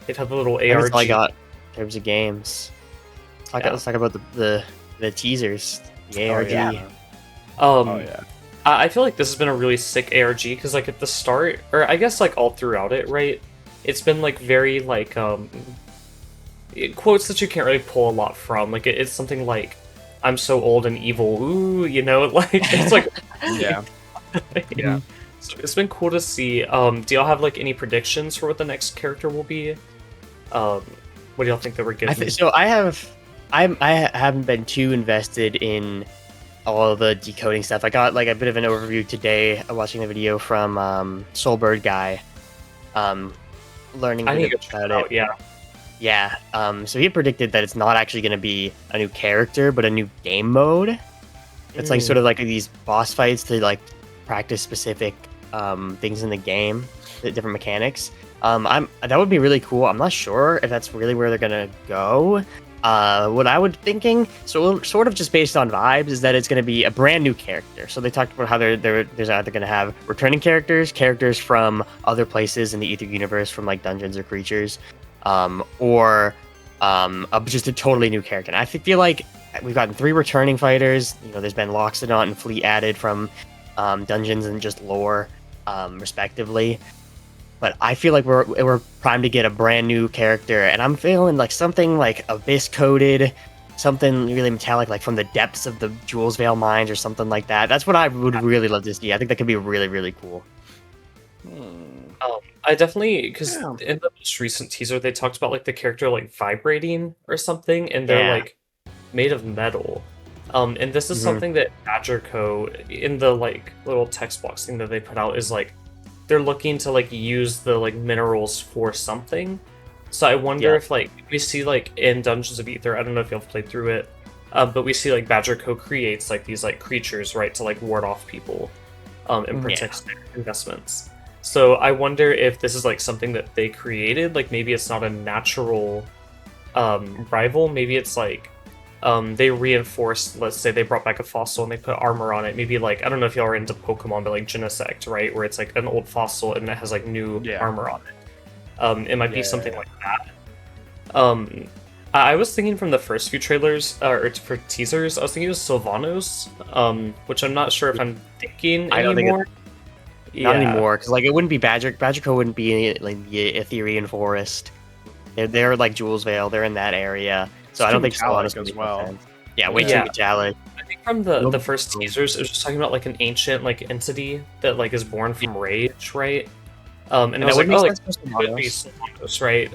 They've had the little ARG. That's all I got in terms of games. Let's talk about the teasers, the ARG. I feel like this has been a really sick ARG, because like at the start, or I guess like all throughout it, right? It's been like very like quotes that you can't really pull a lot from. Like it's something like, "I'm so old and evil," ooh, you know, like it's like yeah. So it's been cool to see. Do y'all have like any predictions for what the next character will be? What do y'all think that we're getting? I haven't been too invested in all the decoding stuff. I got like a bit of an overview today watching the video from Soulbird guy, learning a bit about it. Yeah. So he predicted that it's not actually going to be a new character, but a new game mode. It's like sort of like these boss fights to like practice specific things in the game, the different mechanics. That would be really cool. I'm not sure if that's really where they're gonna go. What I would thinking, so sort of just based on vibes, is that it's going to be a brand new character. So they talked about how there's either going to have returning characters from other places in the Aether universe, from like dungeons or creatures, or just a totally new character. And I feel like we've gotten 3 returning fighters. You know, there's been Loxodon and Fleet added from dungeons and just lore, respectively. But I feel like we're primed to get a brand new character, and I'm feeling like something like Abyss coded, something really metallic, like from the depths of the Jules Vale mines or something like that. That's what I would really love to see. I think that could be really, really cool. I definitely, because in the most recent teaser they talked about like the character like vibrating or something, and they're like made of metal. And this is something that Badger Co. in the like little text box thing that they put out is like, they're looking to like use the like minerals for something. So I wonder if like we see like in Dungeons of Aether, I don't know if y'all played through it, but we see like Badger Co. creates like these like creatures, right, to like ward off people and protect their investments. So I wonder if this is like something that they created, like maybe it's not a natural rival, maybe it's like they reinforced, let's say they brought back a fossil and they put armor on it. Maybe like, I don't know if y'all are into Pokemon, but like Genesect, right? Where it's like an old fossil and it has like new armor on it. It might be something like that. I was thinking from the first few trailers, or for teasers, I was thinking it was Sylvanos, which I'm not sure if I'm thinking anymore. Not anymore, because like it wouldn't be Badger. Badger Co. wouldn't be in like the Etherean Forest. They're like Jules Vale. They're in that area. So I don't think Sylvanos as well. Yeah, way too metallic. I think from the first teasers, it was just talking about like an ancient like entity that like is born from rage, right? And I was like, oh, like it could be Sylvanos, right?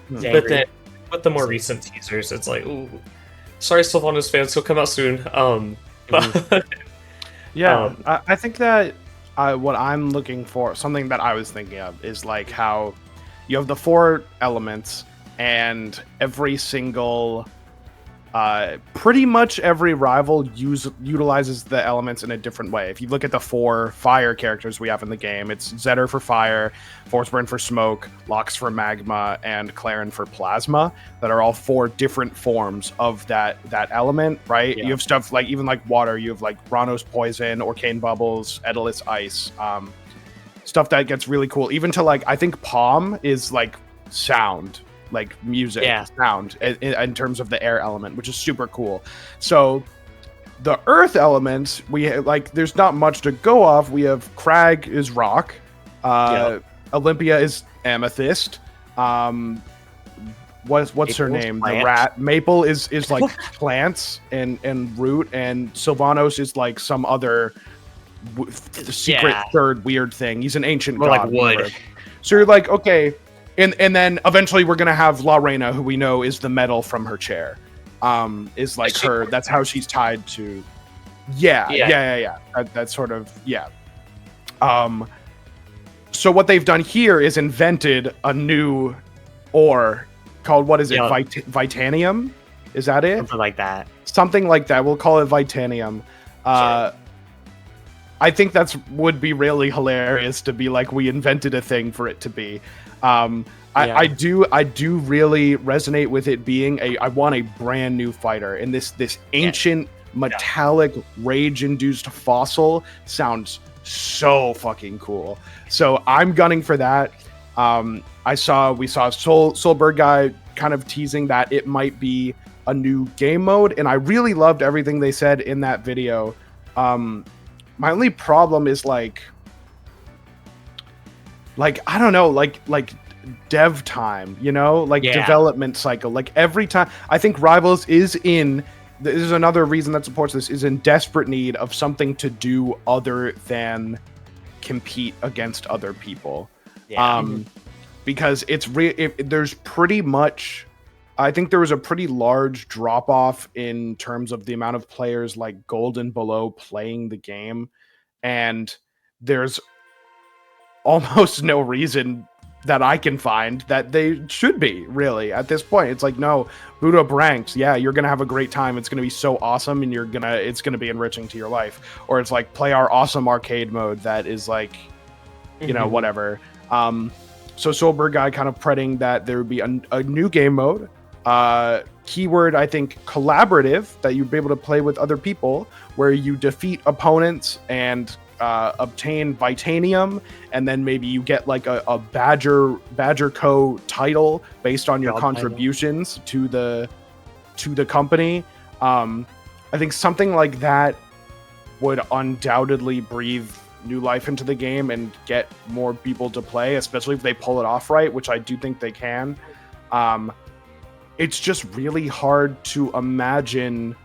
But then with the more recent teasers, it's like, ooh, sorry, Sylvanos fans, he'll come out soon. But I think that what I'm looking for, something that I was thinking of, is like how you have the 4 elements, and every single, pretty much every rival utilizes the elements in a different way. If you look at the 4 fire characters we have in the game, it's Zetter for fire, Forceburn for smoke, Lox for magma, and Clarin for plasma, that are all 4 different forms of that element, right? You have stuff like, even like water, you have like Ranos poison, Orcane bubbles, Edelus ice, stuff that gets really cool. Even to like, I think Palm is like sound, like music, sound in terms of the air element, which is super cool. So the earth elements, we like, there's not much to go off. We have Crag is rock, Olympia is amethyst, what's her Maple's name? plant. The rat. Maple is like plants and root, and Sylvanos is like some other secret Yeah. third weird thing. He's an ancient More god. like wood. remember? So you're like, okay, and then eventually we're gonna have La Reina, who we know is the metal from her chair. Is like her. That's how she's tied to. Yeah. That's sort of So what they've done here is invented a new ore called, what is it? Yeah. Vitanium? Is that it? Something like that. Something like that. We'll call it Vitanium. Sure. I think that's would be really hilarious to be like, we invented a thing for it to be. I do really resonate with it being I want a brand new fighter, and this ancient metallic rage-induced fossil sounds so fucking cool. So I'm gunning for that. We saw Soulberg guy kind of teasing that it might be a new game mode, and I really loved everything they said in that video. My only problem is like I don't know, like dev time, development cycle. Like every time, I think Rivals is in. This is another reason that supports this, is in desperate need of something to do other than compete against other people. Because there's pretty much, I think there was a pretty large drop off in terms of the amount of players like gold and below playing the game, and there's almost no reason that I can find that they should be, really, at this point. It's like, no, boot up ranks. Yeah, you're gonna have a great time. It's gonna be so awesome, and it's gonna be enriching to your life. Or it's like, play our awesome arcade mode that is like, whatever. So Soulberg guy kind of pretting that there would be a new game mode. Keyword, I think, collaborative, that you'd be able to play with other people, where you defeat opponents and obtain Vitanium, and then maybe you get like a Badger Co title based on your contributions to the company. I think something like that would undoubtedly breathe new life into the game and get more people to play, especially if they pull it off right, which I do think they can. It's just really hard to imagine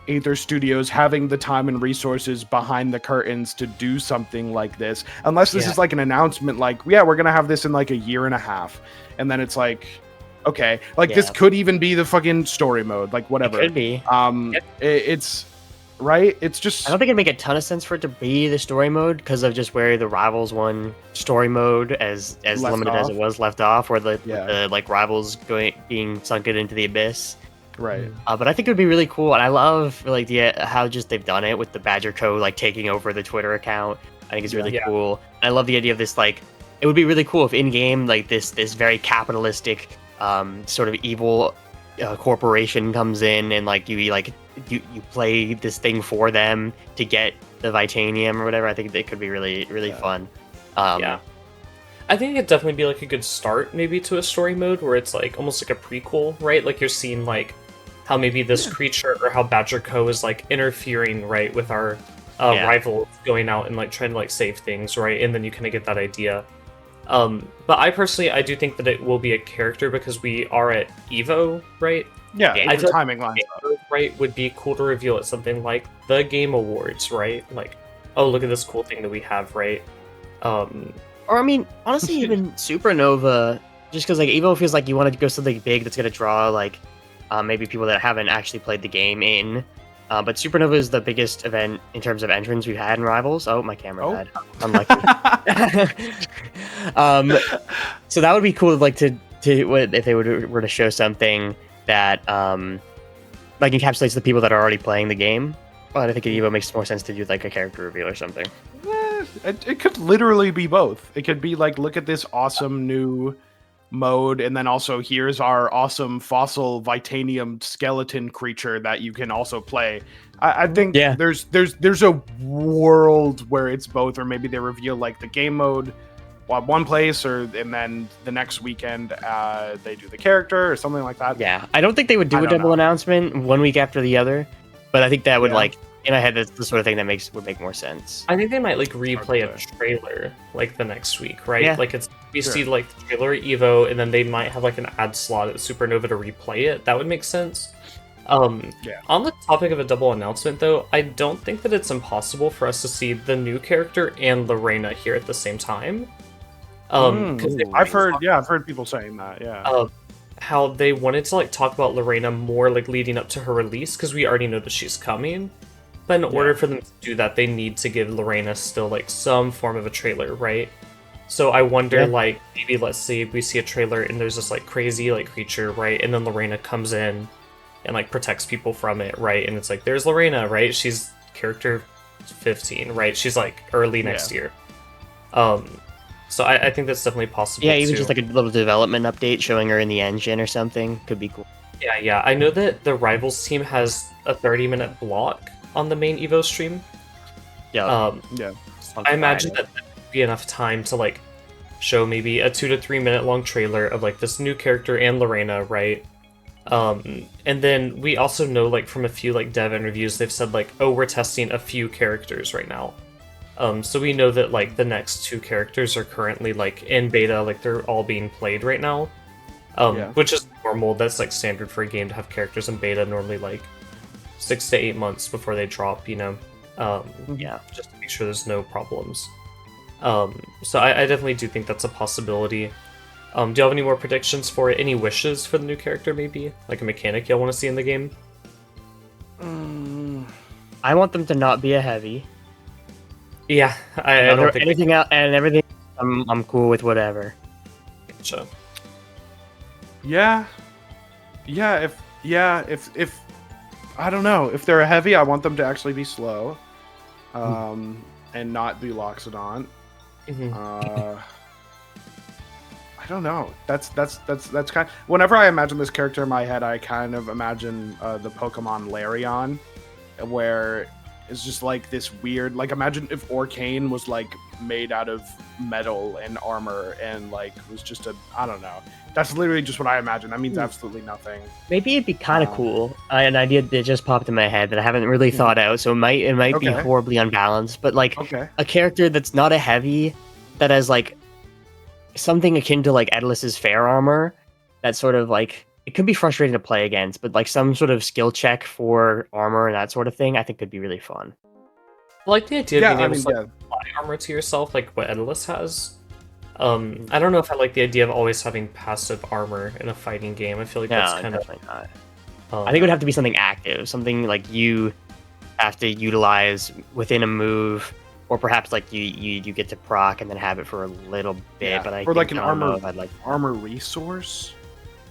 Aether Studios having the time and resources behind the curtains to do something like this, unless this is like an announcement like, we're gonna have this in like a year and a half, and then it's like, okay, like this could even be the fucking story mode, like whatever. It could be. It's right. It's just, I don't think it'd make a ton of sense for it to be the story mode, because of just where the Rivals one story mode, as limited as it was, left off, or the like Rivals being sunken into the abyss. Right. But I think it would be really cool, and I love like how just they've done it with the Badger Co like taking over the Twitter account. I think it's really cool. And I love the idea of this, like, it would be really cool if in game, like, this very capitalistic sort of evil corporation comes in, and like you play this thing for them to get the Vitanium or whatever. I think it could be really fun. I think it'd definitely be like a good start maybe to a story mode where it's like almost like a prequel, right? Like you're seeing like how maybe this creature or how Badger Co is like interfering, right, with our rivals going out and like trying to like save things, right? And then you kind of get that idea. But I do think that it will be a character, because we are at EVO, right? Yeah, I feel timing line, right, would be cool to reveal at something like the Game Awards, right? Like, oh, look at this cool thing that we have, right? Or I mean, honestly, even Supernova, just because like EVO feels like you want to go something big that's gonna draw like maybe people that haven't actually played the game in. But Supernova is the biggest event in terms of entrants we've had in Rivals. Oh, my camera died. Unlucky. So that would be cool, like to if they were to show something that like encapsulates the people that are already playing the game. But I think EVO makes more sense to do like a character reveal or something. It could literally be both. It could be like, look at this awesome new mode, and then also here's our awesome fossil Vitanium skeleton creature that you can also play. I think there's a world where it's both, or maybe they reveal like the game mode one place, and then the next weekend they do the character or something like that. Yeah, I don't think they would do a double announcement 1 week after the other, but I think that would like, in my head, that's the sort of thing that would make more sense. I think they might like replay a trailer like the next week, right? Yeah. Like it's we see like the trailer at EVO, and then they might have like an ad slot at Supernova to replay it. That would make sense. On the topic of a double announcement, though, I don't think that it's impossible for us to see the new character and Lorena here at the same time. I've heard people saying that. Yeah. How they wanted to like talk about Lorena more like leading up to her release, because we already know that she's coming. But in order for them to do that, they need to give Lorena still like some form of a trailer, right? So I wonder, like, maybe let's say we see a trailer and there's this like crazy like creature, right? And then Lorena comes in and like protects people from it, right? And it's like, there's Lorena, right? She's character 15, right? She's like early next year. So I think that's definitely possible. Yeah, even too. just like a little development update showing her in the engine or something could be cool. Yeah. I know that the Rivals team has a 30-minute block on the main EVO stream. Yeah. I imagine that would be enough time to like show maybe a 2 to 3 minute long trailer of like this new character and Lorena, right? And then we also know like from a few like dev interviews, they've said like, oh, we're testing a few characters right now. So we know that like the next 2 characters are currently like in beta, like they're all being played right now. Which is normal. That's like standard for a game to have characters in beta normally like 6 to 8 months before they drop, you know. Just to make sure there's no problems. So I definitely do think that's a possibility. Do you have any more predictions for it? Any wishes for the new character, maybe? Like a mechanic y'all want to see in the game? I want them to not be a heavy. Yeah, I don't think... Anything else and everything, I'm cool with whatever. Gotcha. Yeah. If I don't know. If they're a heavy, I want them to actually be slow. And not be Loxodon. I don't know. That's kind of, whenever I imagine this character in my head, I kind of imagine the Pokemon Larion, where it's just like this weird, like imagine if Orcane was like made out of metal and armor and like was just I don't know. That's literally just what I imagine. That means absolutely nothing. Maybe it'd be kind of cool. An idea that just popped in my head that I haven't really thought out, so it might be horribly unbalanced. But like a character that's not a heavy, that has like something akin to like Edlis's fair armor, that sort of like it could be frustrating to play against, but like some sort of skill check for armor and that sort of thing, I think could be really fun. I like the idea of being able to like, apply armor to yourself, like what Edlis has. I don't know if I like the idea of always having passive armor in a fighting game. I feel like that's kind of not. I think it would have to be something active, something like you have to utilize within a move, or perhaps like you get to proc and then have it for a little bit. But or like an armor resource,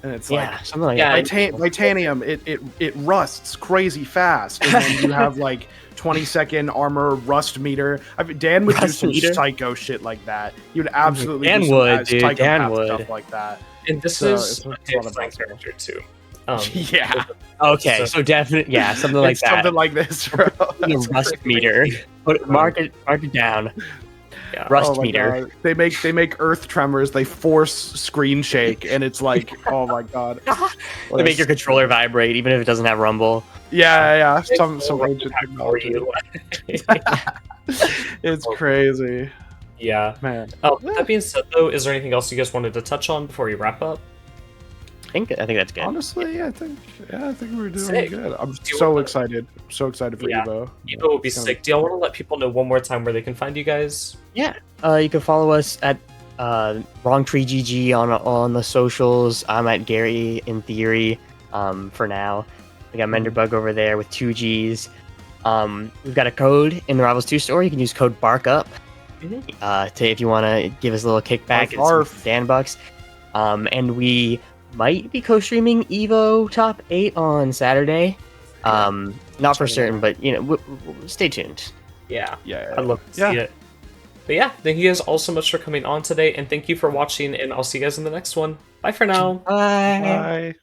and it's like something like that. Vitanium, it rusts crazy fast, and then you have like 20-second armor rust meter. I mean, Dan would do some psycho shit like that. You'd absolutely Dan would, dude. Dan would stuff like that. And this is a character too. Okay, so definitely, something like that. Something like this, bro. Rust meter. Mark it down. Yeah. Rust meter. God. They make earth tremors. They force screen shake, and it's like, oh my god. They make your controller vibrate, even if it doesn't have rumble. Yeah. Some ancient technology. It's crazy. Yeah, man. That being said, though, is there anything else you guys wanted to touch on before we wrap up? I think that's good. Honestly, I think we're doing good. I'm so excited. So excited for EVO. EVO will be sick. Do y'all want to let people know one more time where they can find you guys? Yeah. You can follow us at WrongTreeGG on the socials. I'm at GaryInTheory for now. We got Menderbugg over there with 2 G's. We've got a code in the Rivals 2 store. You can use code BARKUP if you want to give us a little kickback. It's $10. And we might be co-streaming EVO Top 8 on Saturday. Not for certain, but stay tuned. Yeah. I'd love to see it. But yeah, thank you guys all so much for coming on today, and thank you for watching, and I'll see you guys in the next one. Bye for now. Bye.